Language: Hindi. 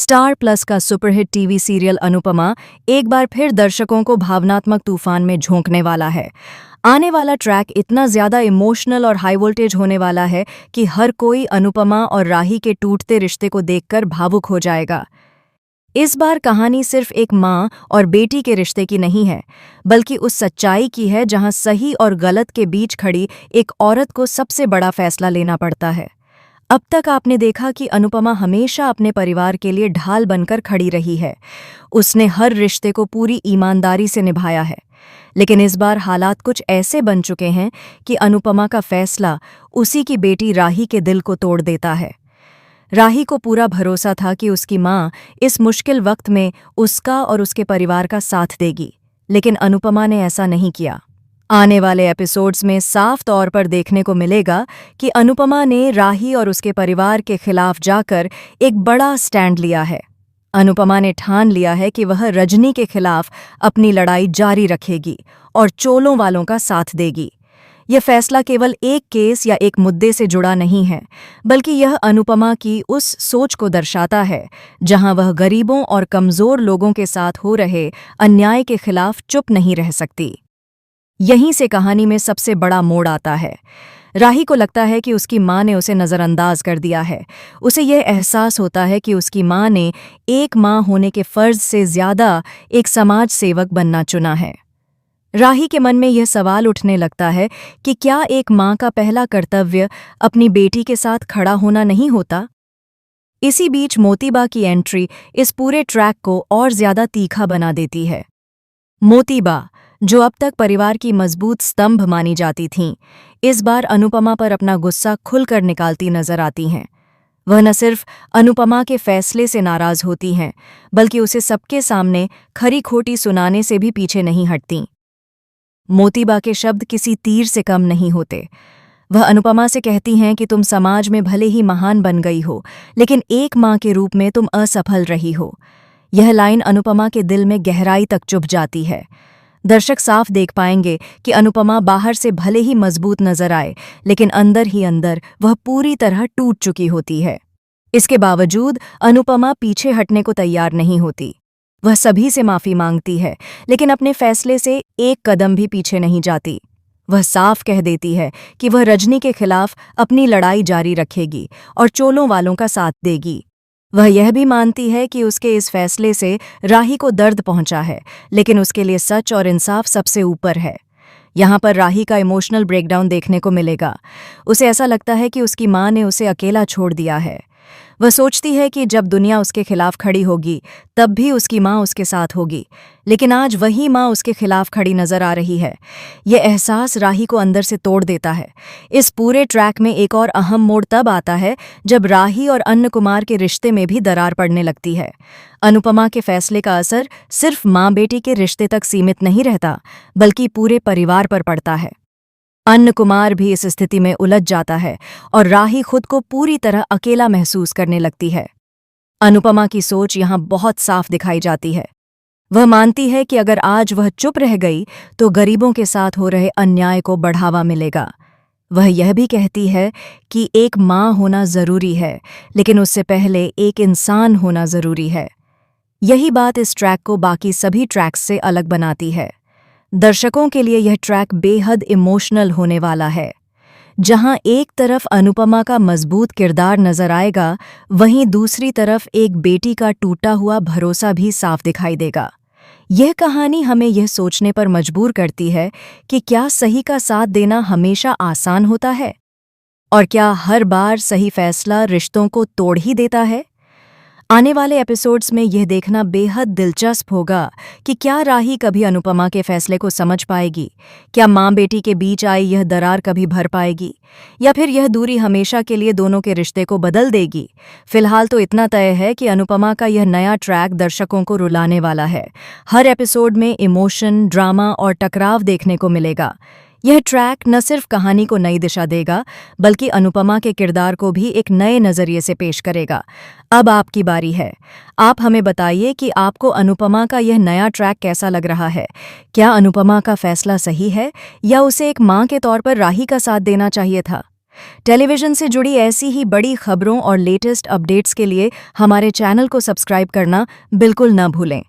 स्टार प्लस का सुपरहिट टीवी सीरियल अनुपमा एक बार फिर दर्शकों को भावनात्मक तूफान में झोंकने वाला है। आने वाला ट्रैक इतना ज्यादा इमोशनल और हाई वोल्टेज होने वाला है कि हर कोई अनुपमा और राही के टूटते रिश्ते को देखकर भावुक हो जाएगा। इस बार कहानी सिर्फ एक माँ और बेटी के रिश्ते की नहीं है, बल्कि उस सच्चाई की है जहाँ सही और गलत के बीच खड़ी एक औरत को सबसे बड़ा फैसला लेना पड़ता है। अब तक आपने देखा कि अनुपमा हमेशा अपने परिवार के लिए ढाल बनकर खड़ी रही है। उसने हर रिश्ते को पूरी ईमानदारी से निभाया है। लेकिन इस बार हालात कुछ ऐसे बन चुके हैं कि अनुपमा का फैसला उसी की बेटी राही के दिल को तोड़ देता है। राही को पूरा भरोसा था कि उसकी माँ इस मुश्किल वक्त में उसका और उसके परिवार का साथ देगी, लेकिन अनुपमा ने ऐसा नहीं किया। आने वाले एपिसोड्स में साफ तौर पर देखने को मिलेगा कि अनुपमा ने राही और उसके परिवार के खिलाफ जाकर एक बड़ा स्टैंड लिया है। अनुपमा ने ठान लिया है कि वह रजनी के खिलाफ अपनी लड़ाई जारी रखेगी और चोलों वालों का साथ देगी। यह फैसला केवल एक केस या एक मुद्दे से जुड़ा नहीं है, बल्कि यह अनुपमा की उस सोच को दर्शाता है जहां वह गरीबों और कमजोर लोगों के साथ हो रहे अन्याय के खिलाफ चुप नहीं रह सकती। यहीं से कहानी में सबसे बड़ा मोड़ आता है। राही को लगता है कि उसकी माँ ने उसे नज़रअंदाज कर दिया है। उसे यह एहसास होता है कि उसकी माँ ने एक माँ होने के फ़र्ज़ से ज़्यादा एक समाज सेवक बनना चुना है। राही के मन में यह सवाल उठने लगता है कि क्या एक माँ का पहला कर्तव्य अपनी बेटी के साथ खड़ा होना नहीं होता? इसी बीच मोतीबा की एंट्री इस पूरे ट्रैक को और ज़्यादा तीखा बना देती है। मोतीबा, जो अब तक परिवार की मजबूत स्तंभ मानी जाती थीं, इस बार अनुपमा पर अपना गुस्सा खुलकर निकालती नजर आती हैं। वह न सिर्फ अनुपमा के फैसले से नाराज होती हैं, बल्कि उसे सबके सामने खरी खोटी सुनाने से भी पीछे नहीं हटतीं। मोतीबा के शब्द किसी तीर से कम नहीं होते। वह अनुपमा से कहती हैं कि तुम समाज में भले ही महान बन गई हो, लेकिन एक माँ के रूप में तुम असफल रही हो। यह लाइन अनुपमा के दिल में गहराई तक चुभ जाती है। दर्शक साफ देख पाएंगे कि अनुपमा बाहर से भले ही मजबूत नजर आए, लेकिन अंदर ही अंदर वह पूरी तरह टूट चुकी होती है। इसके बावजूद अनुपमा पीछे हटने को तैयार नहीं होती। वह सभी से माफी मांगती है, लेकिन अपने फैसले से एक कदम भी पीछे नहीं जाती। वह साफ कह देती है कि वह रजनी के खिलाफ अपनी लड़ाई जारी रखेगी और चोलों वालों का साथ देगी। वह यह भी मानती है कि उसके इस फैसले से राही को दर्द पहुंचा है, लेकिन उसके लिए सच और इंसाफ सबसे ऊपर है। यहाँ पर राही का इमोशनल ब्रेकडाउन देखने को मिलेगा। उसे ऐसा लगता है कि उसकी माँ ने उसे अकेला छोड़ दिया है। वह सोचती है कि जब दुनिया उसके खिलाफ खड़ी होगी, तब भी उसकी माँ उसके साथ होगी, लेकिन आज वही माँ उसके खिलाफ खड़ी नजर आ रही है। यह एहसास राही को अंदर से तोड़ देता है। इस पूरे ट्रैक में एक और अहम मोड़ तब आता है जब राही और अन्य कुमार के रिश्ते में भी दरार पड़ने लगती है। अनुपमा के फैसले का असर सिर्फ माँ बेटी के रिश्ते तक सीमित नहीं रहता, बल्कि पूरे परिवार पर पड़ता है। अन्य कुमार भी इस स्थिति में उलझ जाता है और राही खुद को पूरी तरह अकेला महसूस करने लगती है। अनुपमा की सोच यहाँ बहुत साफ दिखाई जाती है। वह मानती है कि अगर आज वह चुप रह गई तो गरीबों के साथ हो रहे अन्याय को बढ़ावा मिलेगा। वह यह भी कहती है कि एक माँ होना जरूरी है, लेकिन उससे पहले एक इंसान होना जरूरी है। यही बात इस ट्रैक को बाकी सभी ट्रैक्स से अलग बनाती है। दर्शकों के लिए यह ट्रैक बेहद इमोशनल होने वाला है। जहां एक तरफ अनुपमा का मजबूत किरदार नजर आएगा, वहीं दूसरी तरफ एक बेटी का टूटा हुआ भरोसा भी साफ दिखाई देगा। यह कहानी हमें यह सोचने पर मजबूर करती है कि क्या सही का साथ देना हमेशा आसान होता है, और क्या हर बार सही फैसला रिश्तों को तोड़ ही देता है। आने वाले एपिसोड्स में यह देखना बेहद दिलचस्प होगा कि क्या राही कभी अनुपमा के फैसले को समझ पाएगी, क्या माँ बेटी के बीच आई यह दरार कभी भर पाएगी, या फिर यह दूरी हमेशा के लिए दोनों के रिश्ते को बदल देगी। फिलहाल तो इतना तय है कि अनुपमा का यह नया ट्रैक दर्शकों को रुलाने वाला है। हर एपिसोड में इमोशन, ड्रामा और टकराव देखने को मिलेगा। यह ट्रैक न सिर्फ कहानी को नई दिशा देगा, बल्कि अनुपमा के किरदार को भी एक नए नज़रिए से पेश करेगा। अब आपकी बारी है। आप हमें बताइए कि आपको अनुपमा का यह नया ट्रैक कैसा लग रहा है। क्या अनुपमा का फैसला सही है, या उसे एक माँ के तौर पर राही का साथ देना चाहिए था? टेलीविजन से जुड़ी ऐसी ही बड़ी खबरों और लेटेस्ट अपडेट्स के लिए हमारे चैनल को सब्सक्राइब करना बिल्कुल न भूलें।